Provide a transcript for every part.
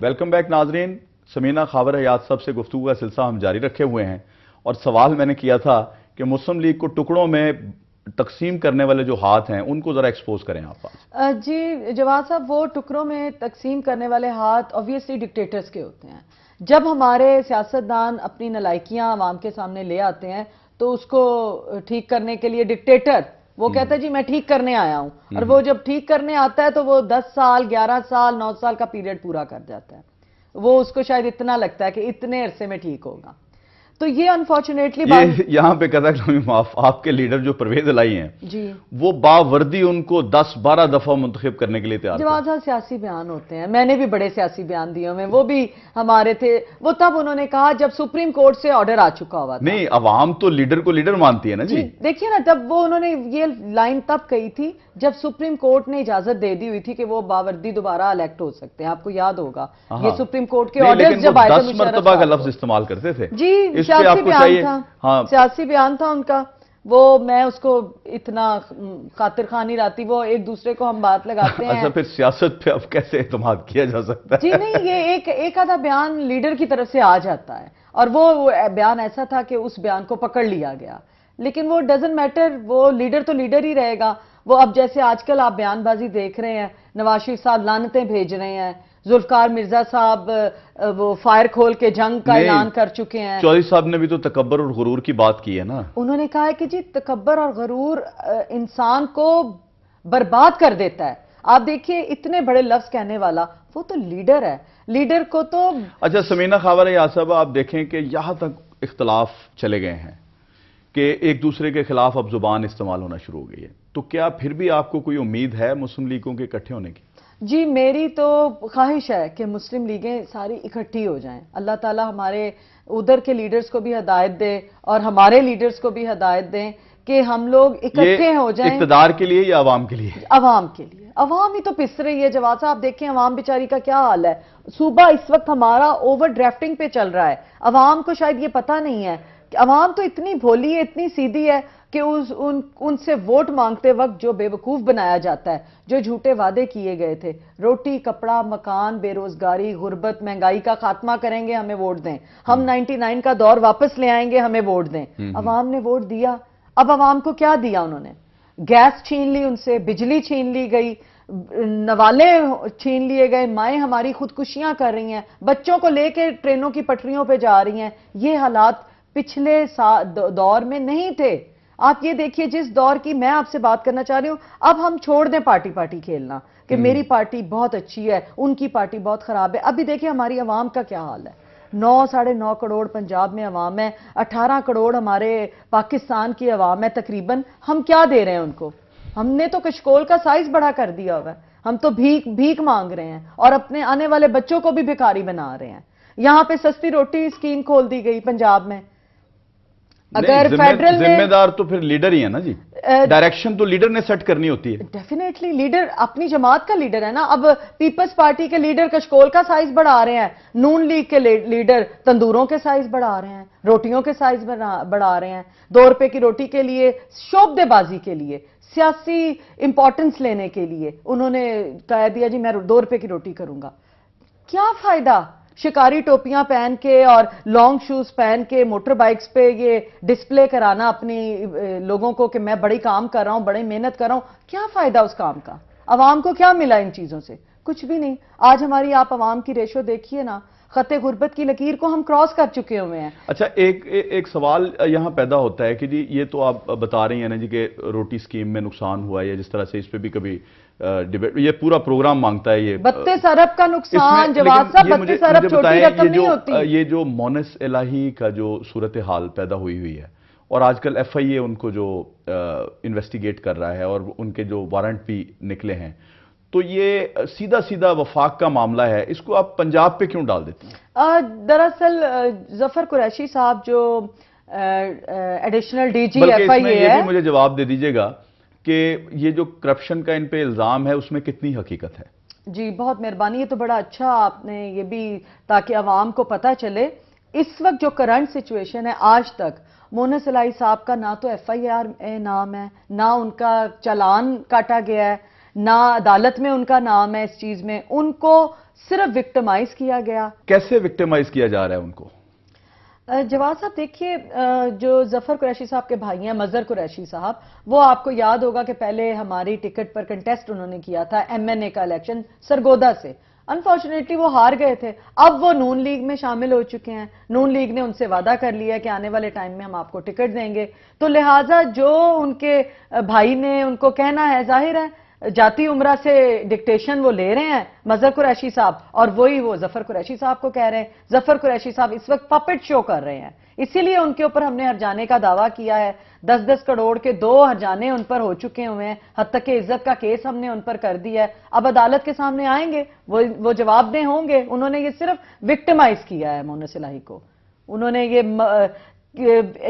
Welcome back ناظرین. سمینہ خاور حیات صاحب سے گفتگو کا سلسلہ ہم جاری رکھے ہوئے ہیں اور سوال میں نے کیا تھا کہ مسلم لیگ کو ٹکڑوں میں تقسیم کرنے والے جو ہاتھ ہیں ان کو ذرا ایکسپوز کریں آپ. جی جواد صاحب، وہ ٹکڑوں میں تقسیم کرنے والے ہاتھ obviously ڈکٹیٹرز کے ہوتے ہیں. جب ہمارے سیاستدان اپنی نالائکیاں عوام کے سامنے لے آتے ہیں تو اس کو ٹھیک کرنے کے لیے ڈکٹیٹر وہ کہتا ہے جی میں ٹھیک کرنے آیا ہوں، اور وہ جب ٹھیک کرنے آتا ہے تو وہ 10 سال 11 سال 9 سال کا پیریڈ پورا کر جاتا ہے. وہ اس کو شاید اتنا لگتا ہے کہ اتنے عرصے میں ٹھیک ہوگا. تو یہ انفارچونیٹلی یہاں پہ قطع کلامی معاف، آپ کے لیڈر جو پرویز الہی ہیں جی وہ باوردی ان کو 10-12 دفعہ منتخب کرنے کے لیے تیار جواد صاحب سیاسی بیان ہوتے ہیں. میں نے بھی بڑے سیاسی بیان دیے ہوئے، وہ بھی ہمارے تھے. وہ تب انہوں نے کہا جب سپریم کورٹ سے آرڈر آ چکا ہوا تھا. نہیں، عوام تو لیڈر کو لیڈر مانتی ہے نا جی. دیکھیے نا، تب وہ انہوں نے یہ لائن تب کہی تھی جب سپریم کورٹ نے اجازت دے دی ہوئی تھی کہ وہ باوردی دوبارہ الیکٹ ہو سکتے ہیں. آپ کو یاد ہوگا یہ سپریم کورٹ کے آرڈرز جب آئے تھے 10 مرتبہ کا لفظ استعمال کرتے تھے. جی سیاسی بیان تھا ان کا. وہ میں اس کو اتنا خاطر خواہ نہیں لاتی. وہ ایک دوسرے کو ہم بات لگاتے ہیں. اچھا، پھر سیاست پہ اب کیسے اعتماد کیا جا سکتا ہے؟ جی نہیں، یہ ایک آدھا بیان لیڈر کی طرف سے آ جاتا ہے اور وہ بیان ایسا تھا کہ اس بیان کو پکڑ لیا گیا. لیکن وہ ڈزنٹ میٹر، وہ لیڈر تو لیڈر ہی رہے گا. وہ اب جیسے آج کل آپ بیان بازی دیکھ رہے ہیں، نواز شریف صاحب لعنتیں بھیج رہے ہیں، ذوالفقار مرزا صاحب وہ فائر کھول کے جنگ کا اعلان کر چکے ہیں. چودھری صاحب نے بھی تو تکبر اور غرور کی بات کی ہے نا. انہوں نے کہا ہے کہ جی تکبر اور غرور انسان کو برباد کر دیتا ہے. آپ دیکھیے اتنے بڑے لفظ کہنے والا وہ تو لیڈر ہے. لیڈر کو تو اچھا سمینہ خاور حیات صاحب، آپ دیکھیں کہ یہاں تک اختلاف چلے گئے ہیں کہ ایک دوسرے کے خلاف اب زبان استعمال ہونا شروع ہو گئی ہے. تو کیا پھر بھی آپ کو کوئی امید ہے مسلم لیگوں کے اکٹھے ہونے کی؟ جی میری تو خواہش ہے کہ مسلم لیگیں ساری اکٹھی ہو جائیں. اللہ تعالی ہمارے ادھر کے لیڈرز کو بھی ہدایت دے اور ہمارے لیڈرز کو بھی ہدایت دیں کہ ہم لوگ اکٹھے ہو جائیں. اقتدار کے لیے یا عوام کے لیے؟ عوام کے لیے. عوام ہی تو پس رہی ہے جواد صاحب. دیکھیں عوام بیچاری کا کیا حال ہے. صوبہ اس وقت ہمارا اوور ڈرافٹنگ پہ چل رہا ہے. عوام کو شاید یہ پتہ نہیں ہے کہ عوام تو اتنی بھولی ہے، اتنی سیدھی ہے کہ ان سے ووٹ مانگتے وقت جو بے وقوف بنایا جاتا ہے، جو جھوٹے وعدے کیے گئے تھے، روٹی کپڑا مکان بے روزگاری غربت مہنگائی کا خاتمہ کریں گے ہمیں ووٹ دیں، ہم 99 کا دور واپس لے آئیں گے ہمیں ووٹ دیں. عوام نے ووٹ دیا. اب عوام کو کیا دیا انہوں نے؟ گیس چھین لی ان سے، بجلی چھین لی گئی، نوالے چھین لیے گئے، مائیں ہماری خودکشیاں کر رہی ہیں، بچوں کو لے کے ٹرینوں کی پٹریوں پہ جا رہی ہیں. یہ حالات پچھلے دور میں نہیں تھے. آپ یہ دیکھیے جس دور کی میں آپ سے بات کرنا چاہ رہی ہوں، اب ہم چھوڑ دیں پارٹی کھیلنا کہ میری پارٹی بہت اچھی ہے ان کی پارٹی بہت خراب ہے. ابھی دیکھیں ہماری عوام کا کیا حال ہے. 9-9.5 کروڑ پنجاب میں عوام ہے، 18 کروڑ ہمارے پاکستان کی عوام ہے تقریباً. ہم کیا دے رہے ہیں ان کو؟ ہم نے تو کشکول کا سائز بڑا کر دیا ہوا ہے. ہم تو بھیک مانگ رہے ہیں اور اپنے آنے والے بچوں کو بھی بھکاری بنا رہے ہیں. یہاں پہ سستی روٹی اسکیم کھول دی گئی پنجاب میں. اگر فیڈرل ذمہ دار تو پھر لیڈر ہی ہے نا جی. ڈائریکشن تو لیڈر نے سیٹ کرنی ہوتی ہے. ڈیفینیٹلی لیڈر اپنی جماعت کا لیڈر ہے نا. اب پیپلز پارٹی کے لیڈر کشکول کا سائز بڑھا رہے ہیں، نون لیگ کے لیڈر تندوروں کے سائز بڑھا رہے ہیں، روٹیوں کے سائز بڑھا رہے ہیں. 2 روپے کی روٹی کے لیے، شعبدے بازی کے لیے، سیاسی امپورٹنس لینے کے لیے انہوں نے کہہ دیا جی میں 2 روپے کی روٹی کروں گا. کیا فائدہ؟ شکاری ٹوپیاں پہن کے اور لانگ شوز پہن کے موٹر بائکس پہ یہ ڈسپلے کرانا اپنی لوگوں کو کہ میں بڑی کام کر رہا ہوں، بڑی محنت کر رہا ہوں. کیا فائدہ اس کام کا؟ عوام کو کیا ملا ان چیزوں سے؟ کچھ بھی نہیں. آج ہماری آپ عوام کی ریشو دیکھیے نا، خط غربت کی لکیر کو ہم کراس کر چکے ہوئے ہیں. اچھا ایک سوال یہاں پیدا ہوتا ہے کہ جی یہ تو آپ بتا رہی ہیں نا جی کہ روٹی سکیم میں نقصان ہوا ہے یا جس طرح سے اس پہ بھی کبھی ڈیبیٹ، یہ پورا پروگرام مانگتا ہے. یہ 32 ارب کا نقصان جواد صاحب. 32 ارب چھوٹی رقم نہیں ہوتی. یہ جو مونس الہی کا جو صورتحال پیدا ہوئی ہے اور آج کل ایف آئی اے ان کو جو انویسٹیگیٹ کر رہا ہے اور ان کے جو وارنٹ بھی نکلے ہیں، تو یہ سیدھا وفاق کا معاملہ ہے، اس کو آپ پنجاب پہ کیوں ڈال دیتی ہیں؟ دراصل ظفر قریشی صاحب جو ایڈیشنل ڈی جی ایف آئی اے ہے، یہ بھی مجھے جواب دے دیجیے گا کہ یہ جو کرپشن کا ان پہ الزام ہے اس میں کتنی حقیقت ہے؟ جی بہت مہربانی. یہ تو بڑا اچھا آپ نے یہ بھی، تاکہ عوام کو پتہ چلے. اس وقت جو کرنٹ سچویشن ہے، آج تک مونس الہی صاحب کا نہ تو ایف آئی آر نام ہے، نہ ان کا چالان کاٹا گیا ہے، نہ عدالت میں ان کا نام ہے اس چیز میں. ان کو صرف وکٹمائز کیا گیا. کیسے وکٹمائز کیا جا رہا ہے ان کو؟ جواد صاحب دیکھیے، جو ظفر قریشی صاحب کے بھائی ہیں مظہر قریشی صاحب، وہ آپ کو یاد ہوگا کہ پہلے ہماری ٹکٹ پر کنٹیسٹ انہوں نے کیا تھا ایم این اے کا الیکشن سرگودا سے. انفارچونیٹلی وہ ہار گئے تھے. اب وہ نون لیگ میں شامل ہو چکے ہیں. نون لیگ نے ان سے وعدہ کر لیا کہ آنے والے ٹائم میں ہم آپ کو ٹکٹ دیں گے. تو لہٰذا جو ان کے بھائی نے ان کو کہنا ہے، ظاہر ہے جاتی عمرہ سے ڈکٹیشن وہ لے رہے ہیں مظہر قریشی صاحب، اور وہی وہ ظفر قریشی صاحب کو کہہ رہے ہیں. ظفر قریشی صاحب اس وقت پپٹ شو کر رہے ہیں، اسی لیے ان کے اوپر ہم نے ہرجانے کا دعویٰ کیا ہے. 10-10 کروڑ کے 2 ہرجانے ان پر ہو چکے ہوئے ہیں، حتیٰ کہ عزت کا کیس ہم نے ان پر کر دیا ہے. اب عدالت کے سامنے آئیں گے، وہ جواب دہ ہوں گے. انہوں نے یہ صرف وکٹمائز کیا ہے مونس الہی کو. انہوں نے یہ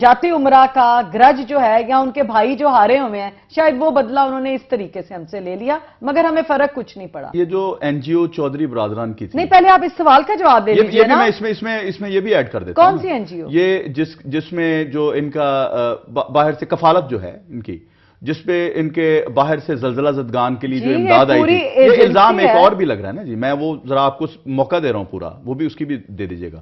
جاتی عمرہ کا گرج جو ہے، یا ان کے بھائی جو ہارے ہوئے ہیں، شاید وہ بدلہ انہوں نے اس طریقے سے ہم سے لے لیا، مگر ہمیں فرق کچھ نہیں پڑا. یہ جو این جی او چودھری برادران کی تھی، نہیں پہلے آپ اس سوال کا جواب دے دیجیے نا. اس میں یہ بھی ایڈ کر دیتا ہوں. کون سی این جی او؟ یہ جس میں جو ان کا باہر سے کفالت جو ہے ان کی، جس پہ ان کے باہر سے زلزلہ زدگان کے لیے جو امداد آئی تھی، یہ الزام ایک اور بھی لگ رہا ہے نا جی. میں وہ ذرا آپ کو موقع دے رہا ہوں پورا، وہ بھی اس کی بھی دے دیجیے گا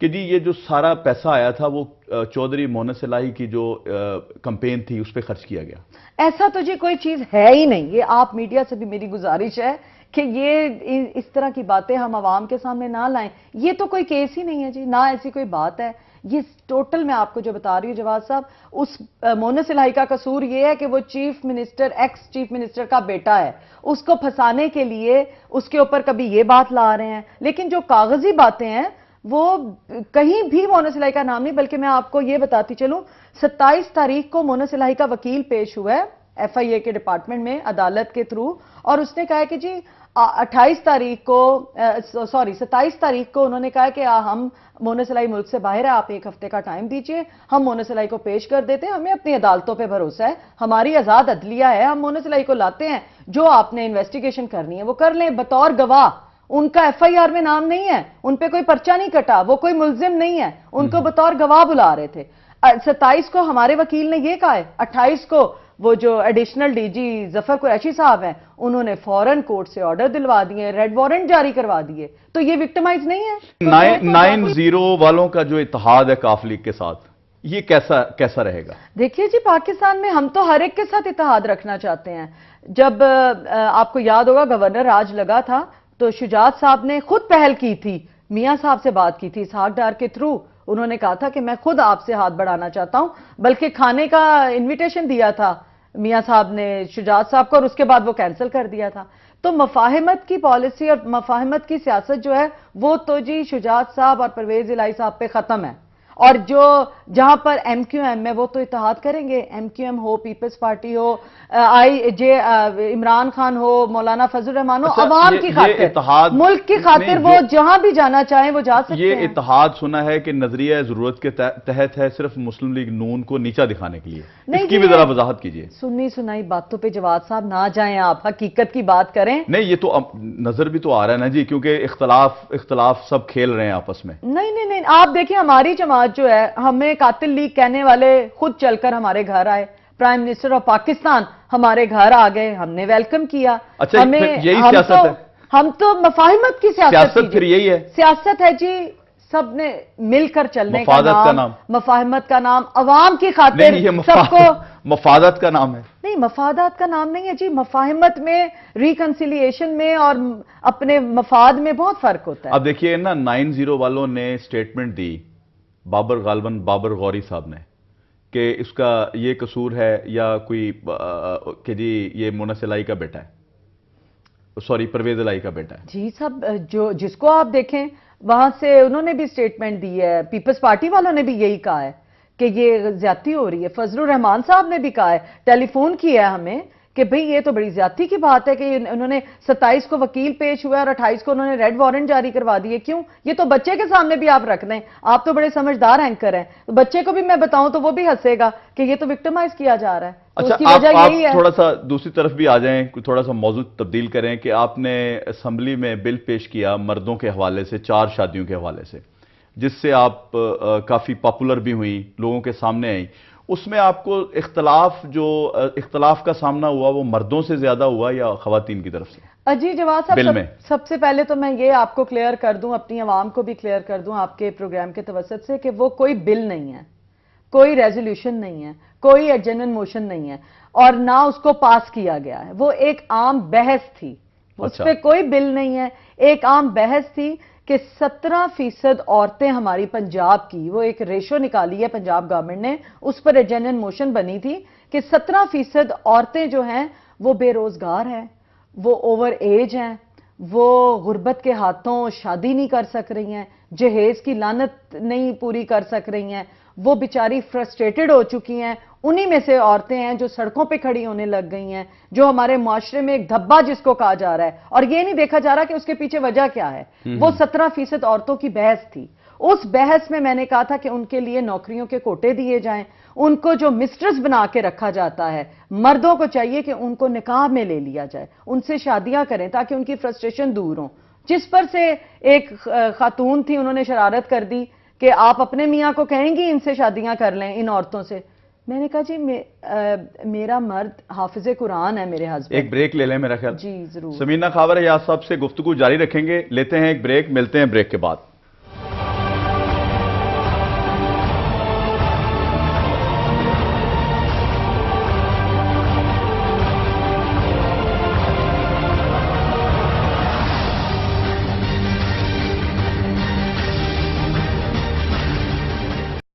کہ جی یہ جو سارا پیسہ آیا تھا وہ چودھری مونس الہی کی جو کمپین تھی اس پہ خرچ کیا گیا. ایسا تو جی کوئی چیز ہے ہی نہیں. یہ آپ میڈیا سے بھی میری گزارش ہے کہ یہ اس طرح کی باتیں ہم عوام کے سامنے نہ لائیں. یہ تو کوئی کیس ہی نہیں ہے جی، نہ ایسی کوئی بات ہے. یہ ٹوٹل میں آپ کو جو بتا رہی ہوں جواد صاحب، اس مونس الہی کا قصور یہ ہے کہ وہ chief minister, x chief minister کا بیٹا ہے. اس کو پھنسانے کے لیے اس کے اوپر کبھی یہ بات لا رہے ہیں، لیکن جو کاغذی باتیں ہیں وہ کہیں بھی مونس الہی کا نام نہیں. بلکہ میں آپ کو یہ بتاتی چلوں، 27 تاریخ کو مونس الہی کا وکیل پیش ہوا ہے ایف آئی اے کے ڈپارٹمنٹ میں عدالت کے تھرو، اور اس نے کہا ہے کہ جی 27 تاریخ کو انہوں نے کہا کہ ہم مونس الہی ملک سے باہر ہے، آپ 1 ہفتے کا ٹائم دیجئے، ہم مونس الہی کو پیش کر دیتے ہیں. ہمیں اپنی عدالتوں پہ بھروسہ ہے، ہماری آزاد عدلیہ ہے، ہم مونس الہی کو لاتے ہیں. جو آپ نے انویسٹیگیشن کرنی ہے وہ کر لیں بطور گواہ. ان کا ایف آئی آر میں نام نہیں ہے، ان پہ کوئی پرچہ نہیں کٹا، وہ کوئی ملزم نہیں ہے، ان کو بطور گواہ بلا رہے تھے. 27 کو ہمارے وکیل نے یہ کہا ہے، 28 کو وہ جو ایڈیشنل ڈی جی ظفر قریشی صاحب ہیں انہوں نے فوراً کورٹ سے آرڈر دلوا دیے، ریڈ وارنٹ جاری کروا دیے. تو یہ وکٹمائز نہیں ہے. 9-0 والوں کا جو اتحاد ہے کاف لیگ کے ساتھ، یہ کیسا رہے گا؟ دیکھیے جی، پاکستان میں ہم تو ہر ایک کے ساتھ اتحاد رکھنا چاہتے ہیں. جب آپ کو یاد ہوگا گورنر راج لگا تھا تو شجاعت صاحب نے خود پہل کی تھی، میاں صاحب سے بات کی تھی اسحاق ڈار کے تھرو. انہوں نے کہا تھا کہ میں خود آپ سے ہاتھ بڑھانا چاہتا ہوں، بلکہ کھانے کا انویٹیشن دیا تھا میاں صاحب نے شجاعت صاحب کو، اور اس کے بعد وہ کینسل کر دیا تھا. تو مفاہمت کی پالیسی اور مفاہمت کی سیاست جو ہے وہ تو جی شجاعت صاحب اور پرویز الہی صاحب پہ ختم ہے. اور جو جہاں پر ایم کیو ایم ہے وہ تو اتحاد کریں گے. ایم کیو ایم ہو، پیپلز پارٹی ہو، عمران خان ہو، مولانا فضل الرحمان ہو، عوام کی خاطر، ملک کی خاطر وہ جہاں بھی جانا چاہیں وہ جا سکتے ہیں. یہ اتحاد سنا ہے کہ نظریہ ضرورت کے تحت ہے، صرف مسلم لیگ نون کو نیچا دکھانے کے لیے. اس کی بھی ذرا وضاحت کیجئے. سنی سنائی باتوں پہ جواد صاحب نہ جائیں، آپ حقیقت کی بات کریں. نہیں یہ تو نظر بھی تو آ رہا ہے نا جی، کیونکہ اختلاف سب کھیل رہے ہیں آپس میں. نہیں آپ دیکھیں، ہماری جماعت جو ہے، ہمیں قاتل لیگ کہنے والے خود چل کر ہمارے گھر آئے. پرائم منسٹر آف پاکستان ہمارے گھر آ گئے، ہم نے ویلکم کیا. اچھا یہی سیاست ہے؟ ہم تو مفاہمت کی سیاست پھر یہی ہے. سیاست ہے جی، سب نے مل کر چلنے کا نام مفاہمت کا نام، عوام کی خاطر سب کو. مفادات کا نام ہے؟ نہیں، مفادات کا نام نہیں ہے جی. مفاہمت میں، ریکنسیلیشن میں اور اپنے مفاد میں بہت فرق ہوتا ہے. اب دیکھیے نا، 9-0 والوں نے سٹیٹمنٹ دی، غالباً بابر غوری صاحب نے، کہ اس کا یہ قصور ہے یا کوئی کہ جی یہ مونس الہی کا بیٹا ہے، سوری پرویز الہی کا بیٹا ہے. جی صاحب، جس کو آپ دیکھیں وہاں سے انہوں نے بھی سٹیٹمنٹ دی ہے. پیپلز پارٹی والوں نے بھی یہی کہا ہے کہ یہ زیادتی ہو رہی ہے. فضل الرحمان صاحب نے بھی کہا ہے، ٹیلی فون کیا ہے ہمیں کہ بھئی یہ تو بڑی زیادتی کی بات ہے کہ انہوں نے 27 کو وکیل پیش ہوا اور 28 کو انہوں نے ریڈ وارنٹ جاری کروا دیے. کیوں؟ یہ تو بچے کے سامنے بھی آپ رکھ دیں. آپ تو بڑے سمجھدار اینکر ہیں، بچے کو بھی میں بتاؤں تو وہ بھی ہنسے گا کہ یہ تو وکٹمائز کیا جا رہا ہے. اچھا، آپ تھوڑا سا دوسری طرف بھی آ جائیں، تھوڑا سا موضوع تبدیل کریں کہ آپ نے اسمبلی میں بل پیش کیا مردوں کے حوالے سے، 4 شادیوں کے حوالے سے، جس سے آپ کافی پاپولر بھی ہوئیں، لوگوں کے سامنے آئیں. اس میں آپ کو اختلاف کا سامنا ہوا وہ مردوں سے زیادہ ہوا یا خواتین کی طرف سے؟ جی جواد صاحب، سب سے پہلے تو میں یہ آپ کو کلیئر کر دوں، اپنی عوام کو بھی کلیئر کر دوں آپ کے پروگرام کے توسط سے، کہ وہ کوئی بل نہیں ہے، کوئی ریزولوشن نہیں ہے، کوئی ایڈجرنمنٹ موشن نہیں ہے، اور نہ اس کو پاس کیا گیا ہے۔ وہ ایک عام بحث تھی، اس پہ کوئی بل نہیں ہے، ایک عام بحث تھی کہ 17% عورتیں ہماری پنجاب کی، وہ ایک ریشو نکالی ہے پنجاب گورنمنٹ نے، اس پر ایڈجرنمنٹ موشن بنی تھی کہ 17% عورتیں جو ہیں وہ بے روزگار ہیں، وہ اوور ایج ہیں، وہ غربت کے ہاتھوں شادی نہیں کر سک رہی ہیں، جہیز کی لعنت نہیں پوری کر سک رہی ہیں، وہ بیچاری فرسٹریٹڈ ہو چکی ہیں۔ انہی میں سے عورتیں ہیں جو سڑکوں پہ کھڑی ہونے لگ گئی ہیں، جو ہمارے معاشرے میں ایک دھبا جس کو کہا جا رہا ہے، اور یہ نہیں دیکھا جا رہا کہ اس کے پیچھے وجہ کیا ہے۔ وہ 17% عورتوں کی بحث تھی۔ اس بحث میں نے کہا تھا کہ ان کے لیے نوکریوں کے کوٹے دیے جائیں، ان کو جو مسٹرز بنا کے رکھا جاتا ہے، مردوں کو چاہیے کہ ان کو نکاح میں لے لیا جائے، ان سے شادیاں کریں تاکہ ان کی فرسٹریشن دور ہوں۔ جس پر سے ایک خاتون تھی، انہوں نے شرارت کر دی کہ آپ اپنے میاں کو کہیں گی ان سے شادیاں کر لیں، ان عورتوں سے۔ میں نے کہا جی میرا مرد حافظ قرآن ہے، میرے ہسبینڈ۔ ایک بریک لے لیں میرا خیال۔ جی ضرور۔ سمینہ خاور ایاز صاحب سے گفتگو جاری رکھیں گے، لیتے ہیں ایک بریک، ملتے ہیں بریک کے بعد۔